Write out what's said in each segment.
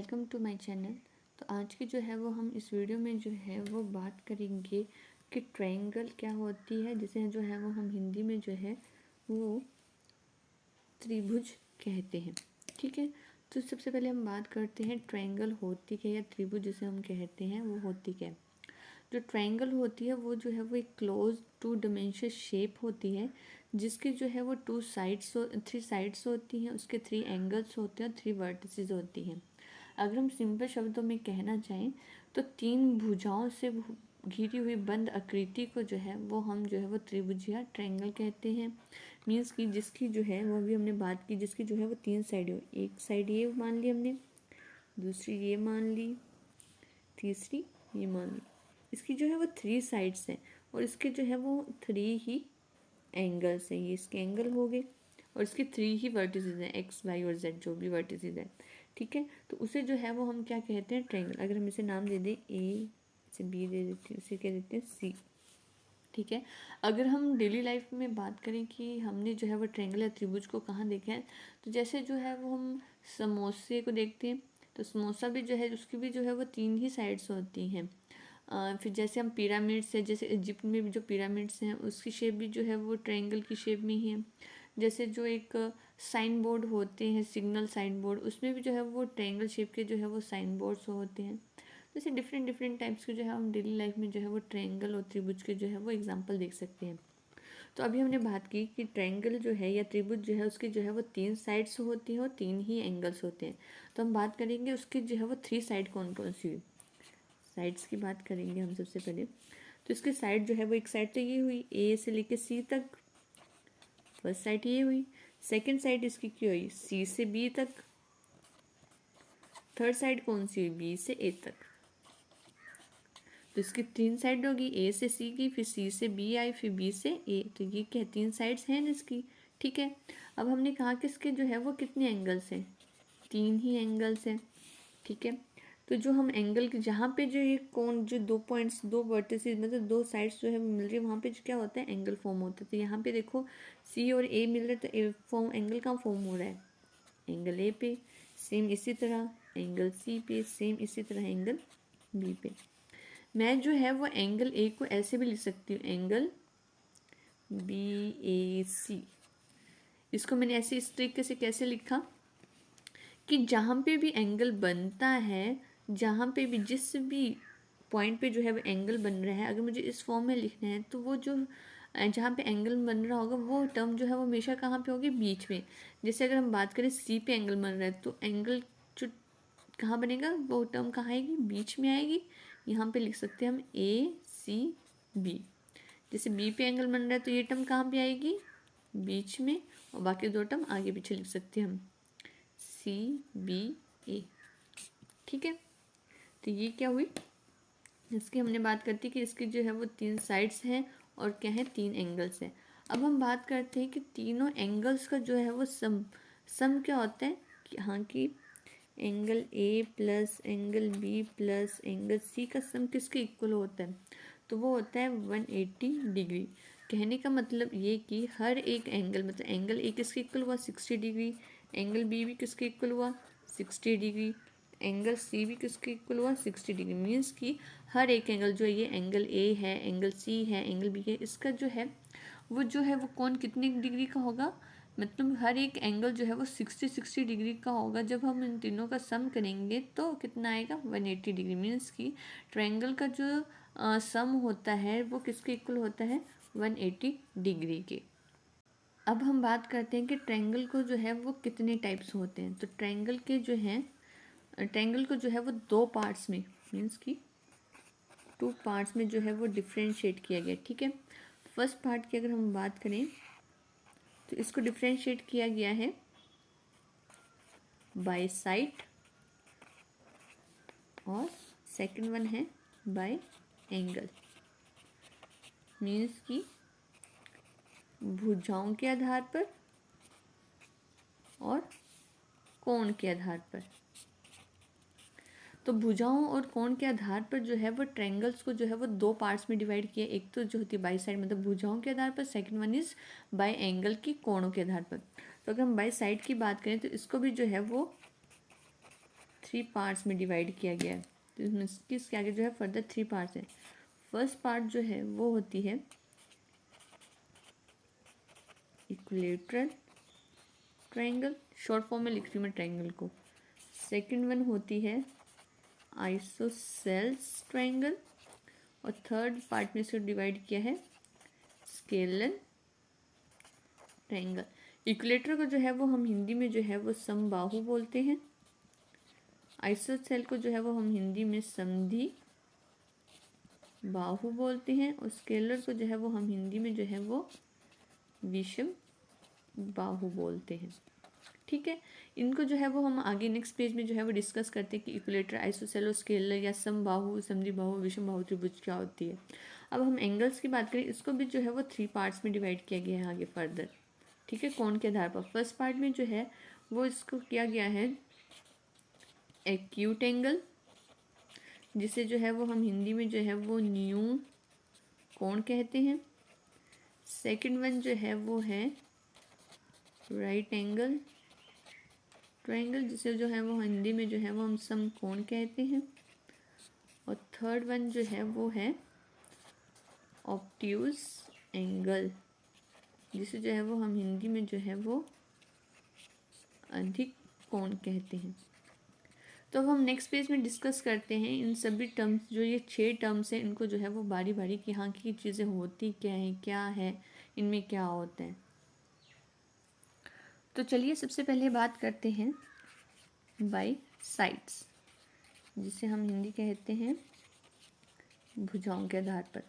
Welcome to my channel. तो आज की जो है वो हम इस वीडियो में जो है वो बात करेंगे कि ट्रायंगल क्या होती है, जिसे जो है वो हम हिंदी में जो है वो त्रिभुज कहते हैं। ठीक है, तो सबसे पहले हम बात करते हैं ट्रायंगल होती क्या है या त्रिभुज जिसे हम कहते हैं वो होती क्या है। जो ट्रायंगल होती है वो जो है वो एक क्लोज टू डायमेंशन शेप होती है, जिसकी जो है वो थ्री साइड्स होती हैं, उसके 3 एंगल्स होते हैं और 3 वर्टिसेस होती हैं। अगर हम सिंपल शब्दों में कहना चाहें तो 3 भुजाओं से घिरी हुई बंद आकृति को जो है वो हम जो है वो त्रिभुज या ट्रायंगल कहते हैं। मीन्स कि जिसकी जो है वो अभी हमने बात की, जिसकी जो है वो 3 साइड हो, एक साइड ये मान ली हमने, दूसरी ये मान ली, तीसरी ये मान ली। इसकी जो है वो 3 साइड्स हैं और इसके जो है वो 3 ही एंगल्स हैं। ये इसके एंगल हो गए और इसके 3 ही वर्टिसेस हैं, एक्स वाई और जेड जो भी वर्टिसेस हैं। ठीक है, तो उसे जो है वो हम क्या कहते हैं, ट्रायंगल। अगर हम इसे नाम दे दें ए, इसे बी दे देते हैं, उसे क्या देते हैं सी। ठीक है, अगर हम डेली लाइफ में बात करें कि हमने जो है वो ट्रायंगल या त्रिभुज को कहाँ देखा है, तो जैसे जो है वो हम समोसे को देखते हैं, तो समोसा भी जो है उसकी भी जो है वो 3 ही साइड्स होती हैं। फिर जैसे हम पिरामिड्स है, जैसे इजिप्ट में भी जो पिरामिड्स हैं उसकी शेप भी जो है वो ट्रायंगल की शेप में ही है। जैसे जो एक साइन बोर्ड होते हैं, सिग्नल साइन बोर्ड, उसमें भी जो है वो ट्रायंगल शेप के जो है वो साइन बोर्ड्स होते हैं। जैसे डिफरेंट डिफरेंट टाइप्स के जो है हम डेली लाइफ में जो है वो ट्रायंगल और त्रिभुज के जो है वो एग्जांपल देख सकते हैं। तो अभी हमने बात की कि ट्रायंगल जो है या त्रिभुज जो है उसकी जो है वो 3 साइड्स होती हैं और 3 ही एंगल्स होते हैं। तो हम बात करेंगे उसकी जो है वो 3 साइड कौन कौन सी हुई। साइड्स की बात करेंगे हम सबसे पहले। तो इसकी साइड जो है वो एक साइड तो ये हुई ए से लेके सी तक, फर्स्ट साइड ये हुई। सेकंड साइड इसकी क्या हुई, सी से बी तक। थर्ड साइड कौन सी हुई, बी से ए तक। तो इसकी 3 साइड होगी, ए से सी की, फिर सी से बी आई, फिर बी से ए। तो ये क्या 3 साइड्स हैं इसकी। ठीक है, अब हमने कहा कि इसके जो है वो कितने एंगल्स हैं, 3 ही एंगल्स हैं। ठीक है, तो जो हम एंगल के जहाँ पे जो ये कोण, जो 2 पॉइंट्स, 2 वर्टिसेस मतलब 2 साइड्स जो है वो मिल रही है, वहाँ पे जो क्या होता है, एंगल फॉर्म होता है। तो यहाँ पे देखो सी और ए मिल रहे हैं, तो ए फॉर्म, एंगल कहाँ फॉर्म हो रहा है, एंगल ए पे। सेम इसी तरह एंगल सी पे, सेम इसी तरह एंगल बी पे। मैं जो है वो एंगल ए को ऐसे भी लिख सकती हूँ, एंगल बी ए सी। इसको मैंने ऐसे इस तरीके से कैसे लिखा कि जहाँ पे भी एंगल बनता है, जहाँ पे भी जिस भी पॉइंट पे जो है वो एंगल बन रहा है, अगर मुझे इस फॉर्म में लिखना है तो वो जो जहाँ पे एंगल बन रहा होगा वो टर्म जो है वो हमेशा कहाँ पे होगी, बीच में। जैसे अगर हम बात करें सी पे एंगल बन रहा है तो एंगल जो कहाँ बनेगा, वो टर्म कहाँ आएगी, बीच में आएगी। यहाँ पे लिख सकते हैं हम ए सी बी। जैसे बी पे एंगल बन रहा है तो ये टर्म कहाँ पे आएगी, बीच में, और बाकी 2 टर्म आगे पीछे लिख सकते हैं हम, सी बी ए। ठीक है, तो ये क्या हुई, इसकी हमने बात करती कि इसकी जो है वो 3 साइड्स हैं और क्या है, 3 एंगल्स हैं। अब हम बात करते हैं कि तीनों एंगल्स का जो है वो सम क्या होता है, कि हाँ कि angle A plus angle B plus angle C का सम किसके इक्वल होता है, तो वो होता है 180 डिग्री। कहने का मतलब ये कि हर एक एंगल, मतलब एंगल ए किसके इक्वल हुआ, 60 डिग्री, एंगल बी भी किसके इक्वल हुआ, 60 डिग्री, एंगल सी भी किसके इक्वल हुआ, 60 डिग्री। मीन्स कि हर एक एंगल जो है, ये एंगल ए है, एंगल सी है, एंगल बी है, इसका जो है वो कौन कितने डिग्री का होगा, मतलब हर एक एंगल जो है वो 60 डिग्री का होगा। जब हम इन तीनों का सम करेंगे तो कितना आएगा, 180 डिग्री। मीन्स कि ट्रायंगल का जो सम होता है वो किसके इक्वल होता है, 180 डिग्री के। अब हम बात करते हैं कि ट्रायंगल को जो है वो कितने टाइप्स होते हैं। तो ट्रायंगल के जो हैं, ट्रायंगल को जो है वो 2 पार्ट्स में, मीन्स कि 2 पार्ट्स में जो है वो डिफ्रेंशिएट किया गया। ठीक है, फर्स्ट पार्ट की अगर हम बात करें तो इसको डिफ्रेंशिएट किया गया है बाय साइड और सेकंड वन है बाय एंगल। मीन्स कि भुजाओं के आधार पर और कोण के आधार पर। तो भुजाओं और कोण के आधार पर जो है वो ट्रायंगल्स को जो है वो 2 पार्ट्स में डिवाइड किया। एक तो जो होती है बाई साइड, मतलब भुजाओं के आधार पर, second one is by angle की, कोणों के आधार पर। तो अगर हम बाई साइड की बात करें तो इसको भी जो है वो 3 पार्ट्स में डिवाइड किया गया है। तो इसमें किसके आगे जो है फर्दर 3 पार्ट्स हैं। फर्स्ट पार्ट जो है वो होती है इक्विलेटरल ट्रायंगल, शॉर्ट फॉर्म में लिख रही हूँ मैं ट्रायंगल को। सेकंड वन होती है आइसोसेल्स ट्रायंगल, और थर्ड पार्ट में इसको डिवाइड किया है स्केलर ट्रायंगल। इक्विलेटर को जो है वो हम हिंदी में जो है वो समबाहु बोलते हैं। आइसोसेल को जो है वो हम हिंदी में समधि बाहु बोलते हैं, और स्केलर को जो है वो हम हिंदी में जो है वो विषम बाहु बोलते हैं। ठीक है, इनको जो है वो हम आगे नेक्स्ट पेज में जो है वो डिस्कस करते हैं कि इक्विलेटर, आइसोसेल और स्केलर या समबाहु, समद्विबाहु, विषम बाहु त्रिभुज क्या होती है। अब हम एंगल्स की बात करें, इसको भी जो है वो 3 पार्ट्स में डिवाइड किया गया है आगे फर्दर। ठीक है, कोण के आधार पर। फर्स्ट पार्ट में जो है वो इसको किया गया है एक्यूट एंगल, जिसे जो है वो हम हिंदी में जो है वो न्यू कोण कहते हैं। सेकंड वन जो है वो है राइट एंगल ट्रायंगल, जिसे जो है वो हिंदी में जो है वो हम समकोण कहते हैं। और थर्ड वन जो है वो है ऑब्ट्यूज एंगल, जिसे जो है वो हम हिंदी में जो है वो अधिक कोण कहते हैं। तो अब हम नेक्स्ट पेज में डिस्कस करते हैं इन सभी टर्म्स, जो ये 6 टर्म्स हैं, इनको जो है वो बारी बारी की यहाँ की चीज़ें होती क्या है, इनमें क्या होता है। तो चलिए सबसे पहले बात करते हैं बाई साइड्स, जिसे हम हिंदी कहते हैं भुजाओं के आधार पर।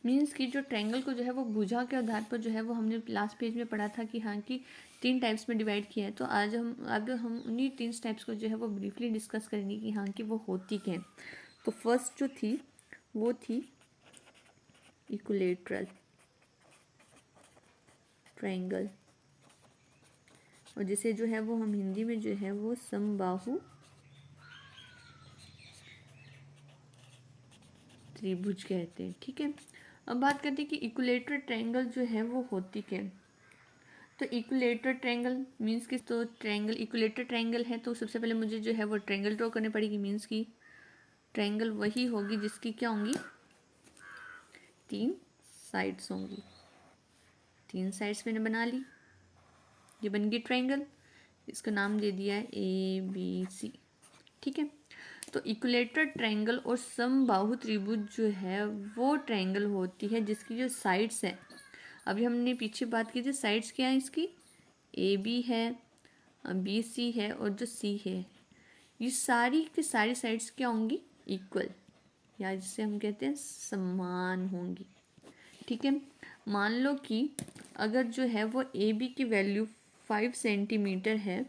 मीन्स कि जो ट्रायंगल को जो है वो भुजा के आधार पर जो है वो हमने लास्ट पेज में पढ़ा था कि हाँ कि 3 टाइप्स में डिवाइड किया है। तो आज हम उन्हीं 3 टाइप्स को जो है वो ब्रीफली डिस्कस करेंगे कि हाँ कि वो होती क्या है। तो फर्स्ट जो थी वो थी इक्विलेटरल ट्रायंगल, और जिसे जो है वो हम हिंदी में जो है वो समबाहु त्रिभुज कहते हैं। ठीक है, अब बात करते हैं कि इक्विलेटरल ट्रायंगल जो है वो होती क्या है। तो इक्विलेटरल ट्रायंगल मीन्स कि तो ट्रायंगल इक्विलेटरल ट्रायंगल है, तो सबसे पहले मुझे जो है वो ट्रायंगल ड्रॉ करनी पड़ेगी। मीन्स कि ट्रायंगल वही होगी जिसकी क्या होंगी 3 साइड्स होंगी। 3 साइड्स मैंने बना ली, ये बन गई ट्रायंगल। इसका नाम दे दिया है ABC। ठीक है, तो इक्विलेटरल ट्रायंगल और समबाहु त्रिभुज जो है वो ट्रायंगल होती है जिसकी जो साइड्स है, अभी हमने पीछे बात की थी साइड्स क्या है इसकी, AB है, BC है और जो C है, ये सारी की सारी साइड्स क्या होंगी इक्वल, या जिसे हम कहते हैं समान होंगी। ठीक है, मान लो कि अगर जो है वो AB की वैल्यू 5 सेंटीमीटर है,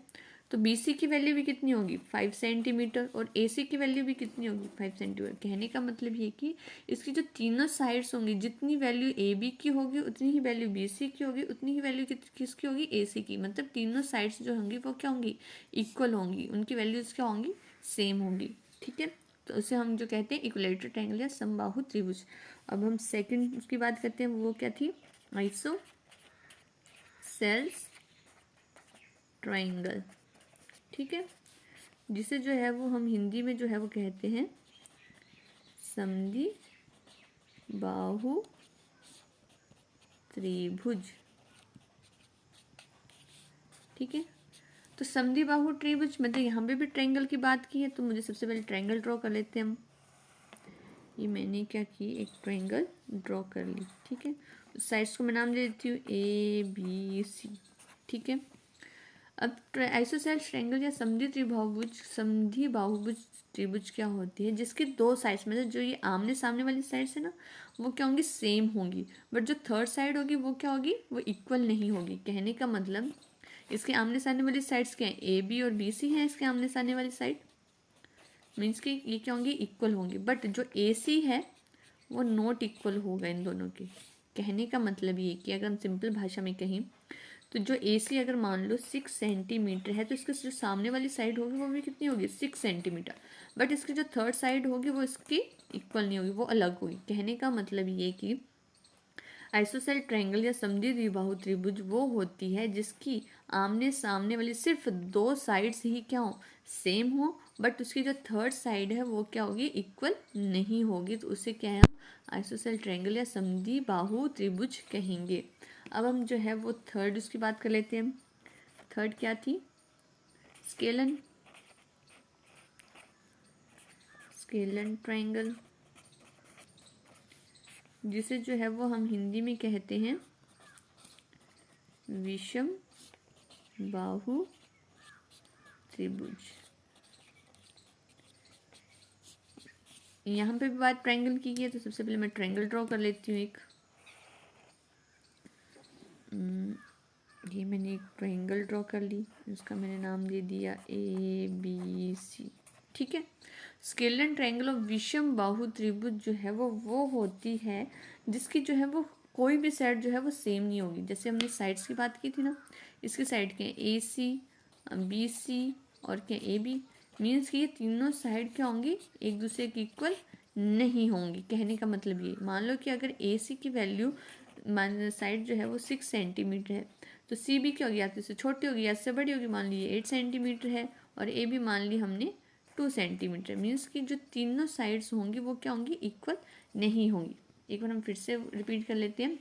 तो BC की वैल्यू भी कितनी होगी 5 सेंटीमीटर, और AC की वैल्यू भी कितनी होगी 5 सेंटीमीटर। कहने का मतलब ये कि इसकी जो तीनों साइड्स होंगी, जितनी वैल्यू AB की होगी उतनी ही वैल्यू BC की होगी, उतनी ही वैल्यू किसकी होगी AC की। मतलब तीनों साइड्स जो होंगी वो क्या होंगी इक्वल होंगी, उनकी वैल्यूज क्या होंगी सेम होंगी। ठीक है, तो उसे हम जो कहते हैं इक्विलेटरल ट्रायंगल या समबाहु त्रिभुज। अब हम सेकंड उसकी बात करते हैं, वो क्या थी आइसोसेल्स ट्रायंगल। ठीक है, जिसे जो है वो हम हिंदी में जो है वो कहते हैं समधि बाहु त्रिभुज। ठीक है, तो समधि बाहु त्रिभुज मतलब यहाँ पे भी ट्रायंगल की बात की है, तो मुझे सबसे पहले ट्रायंगल ड्रॉ कर लेते हैं हम। ये मैंने क्या की एक ट्रायंगल ड्रॉ कर ली। ठीक है, साइड्स को मैं नाम दे देती हूँ ABC। ठीक है, अब आइसोसेल्स ट्रायंगल या समधि बाहुभुज त्रिभुज क्या होती है, जिसके 2 साइड्स मतलब जो ये आमने सामने वाली साइड्स है ना वो क्या होंगी सेम होंगी, बट जो थर्ड साइड होगी वो क्या होगी वो इक्वल नहीं होगी। कहने का मतलब इसके आमने सामने वाली साइड्स क्या है AB और BC है, इसके आमने सामने वाली साइड मीन्स कि ये क्या होंगी इक्वल होंगी, बट जो AC है वो नॉट इक्वल होगा इन दोनों के। कहने का मतलब ये कि अगर हम सिंपल भाषा में कहें तो जो AC अगर मान लो 6 सेंटीमीटर है, तो इसके जो सामने वाली साइड होगी वो भी कितनी होगी 6 सेंटीमीटर, बट इसकी जो थर्ड साइड होगी वो इसकी इक्वल नहीं होगी, वो अलग होगी। कहने का मतलब ये कि आइसोसेल ट्रायंगल या समद्वि द्विबाहु त्रिभुज वो होती है जिसकी आमने सामने वाली सिर्फ दो साइड्स ही क्या हो, सेम हो, बट उसकी जो थर्ड साइड है वो क्या होगी, इक्वल नहीं होगी, तो उसे क्या है हम आइसोसेल ट्रायंगल या समद्वि बाहु त्रिभुज कहेंगे। अब हम जो है वो थर्ड उसकी बात कर लेते हैं। थर्ड क्या थी, स्केलन ट्रायंगल, जिसे जो है वो हम हिंदी में कहते हैं विषम बाहु त्रिभुज। यहाँ पे भी बात ट्रायंगल की है, तो सबसे पहले मैं ट्रायंगल ड्रॉ कर लेती हूँ एक। ये मैंने एक ट्रायंगल ड्रॉ कर ली, इसका मैंने नाम दे दिया ABC। ठीक है, स्केलर ट्रायंगल ऑफ विषम बाहु त्रिभुज जो है वो होती है जिसकी जो है वो कोई भी साइड जो है वो सेम नहीं होगी। जैसे हमने साइड्स की बात की थी ना, इसकी साइड क्या है AC, BC और क्या AB, मीन्स कि ये तीनों साइड क्या होंगी, एक दूसरे के इक्वल नहीं होंगी। कहने का मतलब ये, मान लो कि अगर AC की वैल्यू साइड जो है वो 6 सेंटीमीटर है, तो CB क्या होगी, या तो इससे छोटी होगी या इससे बड़ी होगी। मान लीजिए 8 सेंटीमीटर है और AB मान ली हमने 2 सेंटीमीटर, मीन्स कि जो तीनों साइड्स होंगी वो क्या होंगी, इक्वल नहीं होंगी। एक बार हम फिर से रिपीट कर लेते हैं।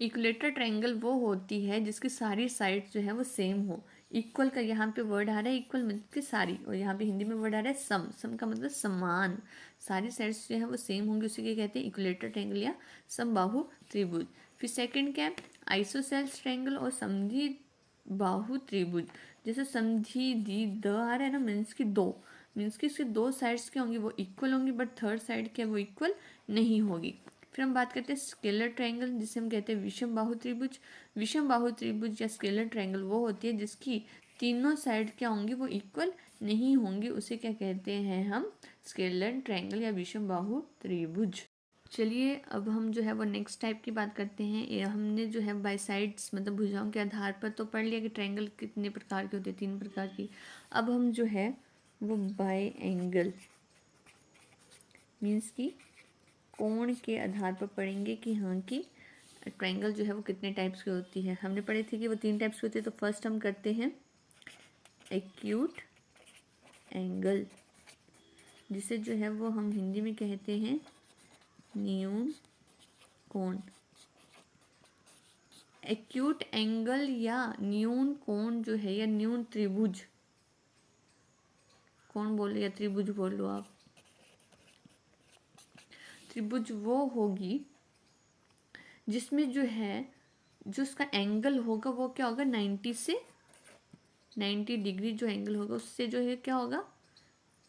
इक्विलेटरल ट्रायंगल वो होती है जिसकी सारी साइड्स जो है वो सेम हो। इक्वल का यहाँ पे वर्ड आ रहा है, इक्वल मतलब कि सारी, और यहाँ पे हिंदी में वर्ड आ रहा है सम। सम का मतलब समान, सारी साइड्स जो है वो सेम होंगी, उसी के कहते हैं इक्विलेटरल ट्रायंगल या समबाहु त्रिभुज। फिर सेकंड क्या है, आइसोसेल्स ट्रायंगल और समद्वि बाहु त्रिभुज। जैसे समद्वि दी द आ रहा है ना, मीन्स की दो, मीन्स की इसके दो साइड्स क्या होंगी, वो इक्वल होंगी, बट थर्ड साइड क्या वो इक्वल नहीं होगी। फिर हम बात करते हैं स्केलर ट्रायंगल, जिसे हम कहते हैं विषम बाहु त्रिभुज। विषम बाहु त्रिभुज या स्केलर ट्रायंगल वो होती है जिसकी तीनों साइड क्या होंगी, वो इक्वल नहीं होंगी, उसे क्या कहते हैं हम, स्केलर ट्रायंगल या विषम बाहु त्रिभुज। चलिए अब हम जो है वो नेक्स्ट टाइप की बात करते हैं। ये हमने जो है बाई साइड्स मतलब भुजाओं के आधार पर तो पढ़ लिया कि ट्रायंगल कितने प्रकार के होते हैं, 3 प्रकार की। अब हम जो है वो बाई एंगल मीन्स की कोण के आधार पर पढ़ेंगे कि हाँ कि ट्रायंगल जो है वो कितने टाइप्स की होती है। हमने पढ़े थे कि वो 3 टाइप्स की होती है। तो फर्स्ट हम करते हैं एक्यूट एंगल, जिसे जो है वो हम हिंदी में कहते हैं न्यून कोण। एक्यूट एंगल या न्यून कोण जो है, या न्यून त्रिभुज, कौन बोले या त्रिभुज बोल लो आप, त्रिभुज वो होगी जिसमें जो है जो उसका एंगल होगा वो क्या होगा, 90 डिग्री जो एंगल होगा उससे जो है क्या होगा,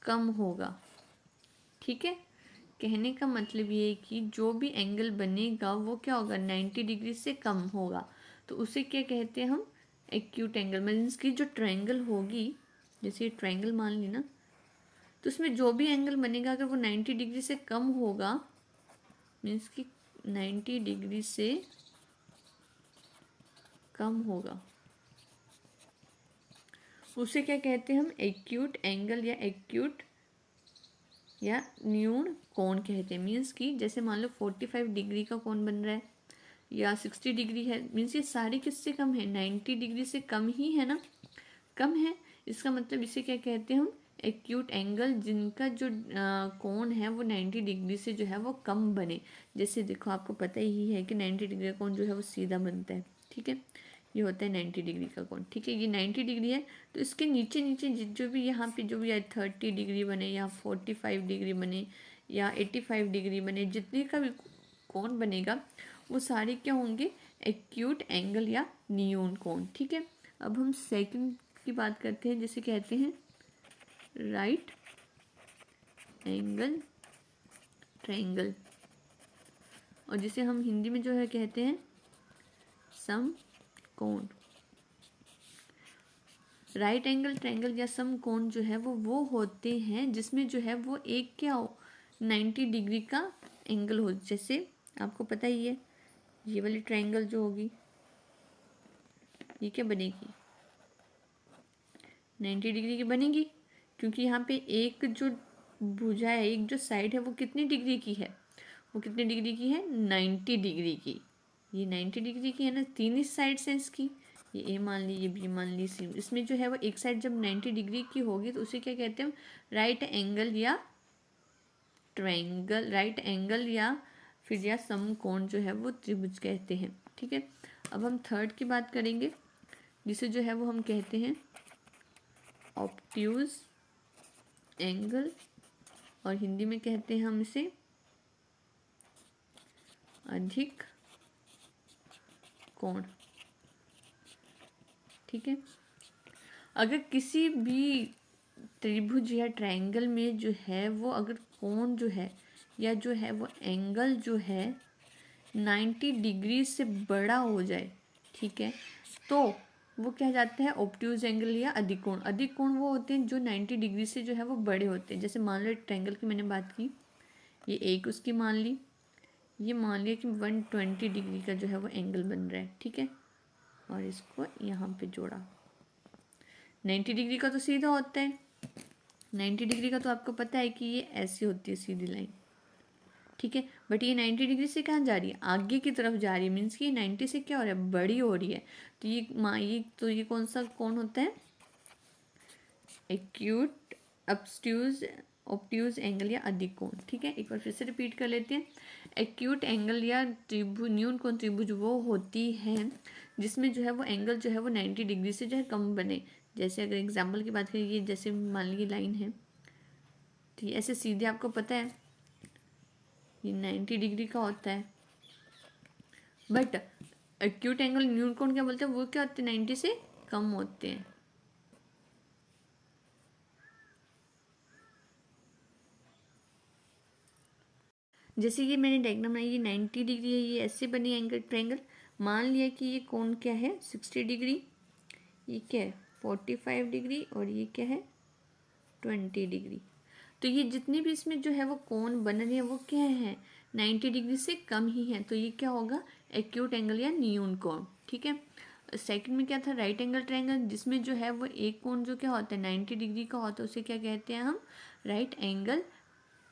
कम होगा। ठीक है, कहने का मतलब ये है कि जो भी एंगल बनेगा वो क्या होगा, 90 डिग्री से कम होगा, तो उसे क्या कहते हैं हम, एक्यूट एंगल। मीन्स की जो ट्रायंगल होगी, जैसे ये ट्रायंगल मान ली ना, तो उसमें जो भी एंगल बनेगा अगर वो 90 डिग्री से कम होगा, मीन्स कि 90 डिग्री से कम होगा, उसे क्या कहते हैं हम, एक्यूट एंगल या न्यून कोण कहते हैं। मीन्स कि जैसे मान लो 45 डिग्री का कोण बन रहा है या 60 डिग्री है, मीन्स ये सारी किससे कम है, 90 डिग्री से कम ही है ना, कम है। इसका मतलब इसे क्या कहते हैं हम, एक्यूट एंगल, जिनका जो कोण है वो 90 डिग्री से जो है वो कम बने। जैसे देखो आपको पता ही है कि 90 डिग्री का कोण जो है वो सीधा बनता है। ठीक है, ये होता है 90 डिग्री का कोण। ठीक है, ये 90 डिग्री है, तो इसके नीचे नीचे जो भी यहाँ पे जो भी 30 डिग्री बने या 45 डिग्री बने या 85 डिग्री बने, जितने का भी कोण बनेगा वो सारे क्या होंगे, एक्यूट एंगल या न्यून कोण। ठीक है, अब हम सेकंड की बात करते हैं, जिसे कहते हैं राइट एंगल ट्रायंगल, और जिसे हम हिंदी में जो है कहते हैं समकोण। राइट एंगल ट्रायंगल या समकोण जो है वो होते हैं जिसमें जो है वो एक क्या हो, 90 डिग्री का एंगल हो। जैसे आपको पता ही है, ये वाली ट्रायंगल जो होगी ये क्या बनेगी, 90 डिग्री की बनेगी, क्योंकि यहाँ पे एक जो भुजा है, एक जो साइड है वो कितनी डिग्री की है, वो कितने डिग्री की है, 90 डिग्री की। ये 90 डिग्री की है ना, तीन ही साइड्स हैं इसकी, ये ए मान ली, ये बी मान ली, सी। इसमें जो है वो एक साइड जब 90 डिग्री की होगी तो उसे क्या कहते हैं, राइट एंगल या ट्रायंगल, राइट एंगल या फिर या समकोण जो है वो त्रिभुज कहते हैं। ठीक है, अब हम थर्ड की बात करेंगे, जिसे जो है वो हम कहते हैं ऑब्ट्यूज एंगल, और हिंदी में कहते हैं हम इसे अधिक कोण। ठीक है, अगर किसी भी त्रिभुज या ट्रायंगल में जो है वो अगर कोण जो है या जो है वो एंगल जो है 90 डिग्री से बड़ा हो जाए, ठीक है, तो वो क्या जाता है, ऑब्ट्यूज एंगल या अधिक कोण। अधिक कोण वो होते हैं जो 90 डिग्री से जो है वो बड़े होते हैं। जैसे मान लो ट्रायंगल की मैंने बात की, ये एक उसकी मान ली, ये मान लिया कि 120 डिग्री का जो है वो एंगल बन रहा है। ठीक है, और इसको यहाँ पे जोड़ा। 90 डिग्री का तो सीधा होता है, 90 डिग्री का तो आपको पता है कि ये ऐसी होती है सीधी लाइन। ठीक है, बट ये 90 डिग्री से कहाँ जा रही है, आगे की तरफ जा रही है, मीन्स कि 90 से क्या हो रहा है, बड़ी हो रही है। तो ये कौन सा कोण होता है, एक्यूट ऑब्ट्यूज एंगल या अधिक कोण। ठीक है, एक बार फिर से रिपीट कर लेते हैं। एक्यूट एंगल या त्रिभुज, न्यून कोण त्रिभुज वो होती है जिसमें जो है वो एंगल जो है वो 90 डिग्री से जो है कम बने। जैसे अगर एग्जाम्पल की बात करें, ये जैसे मान लीजिए लाइन है, ठीक है, ऐसे सीधे आपको पता है ये 90 डिग्री का होता है, बट एक्यूट एंगल न्यून कोण क्या बोलते हैं, वो क्या होते हैं, 90 से कम होते हैं। जैसे ये मैंने डायग्राम बनाई, ये 90 डिग्री है, ये ऐसे बनी एंगल ट्रायंगल। मान लिया कि ये कोण क्या है, 60 डिग्री, ये क्या है 45 डिग्री, और ये क्या है 20 डिग्री। तो ये जितने भी इसमें जो है वो कोण बन रहे हैं वो क्या है, 90 डिग्री से कम ही है। तो ये क्या होगा, एक्यूट एंगल या न्यून कोण। ठीक है, सेकंड में क्या था, राइट एंगल ट्रायंगल, जिसमें जो है वो एक कोण जो क्या होता है 90 डिग्री का होता है, उसे क्या कहते हैं हम, राइट एंगल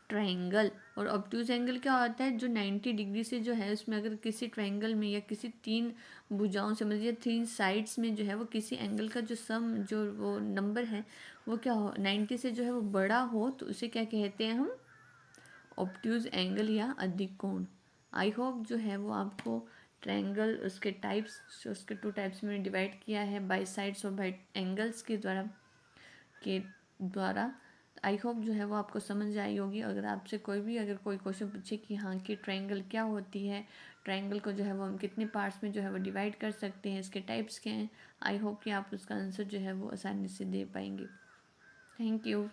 ट्रायंगल। और ऑब्ट्यूज एंगल क्या होता है, जो 90 डिग्री से जो है उसमें अगर किसी ट्रायंगल में या किसी तीन भुजाओं से, मतलब तीन साइड्स में जो है वो किसी एंगल का जो सम जो वो नंबर है वो क्या हो 90 से जो है वो बड़ा हो, तो उसे क्या कहते हैं हम, ऑब्ट्यूज एंगल या अधिक कोण। आई होप जो है वो आपको ट्रायंगल उसके टाइप्स, उसके 2 टाइप्स में डिवाइड किया है, बाई साइड्स और बाई एंगल्स के द्वारा। आई होप जो है वो आपको समझ आई होगी। अगर आपसे अगर कोई क्वेश्चन पूछे कि हाँ कि ट्रायंगल क्या होती है, ट्रायंगल को जो है वो हम कितने पार्ट्स में जो है वो डिवाइड कर सकते हैं, इसके टाइप्स क्या हैं, आई होप कि आप उसका आंसर जो है वो आसानी से दे पाएंगे। Thank you.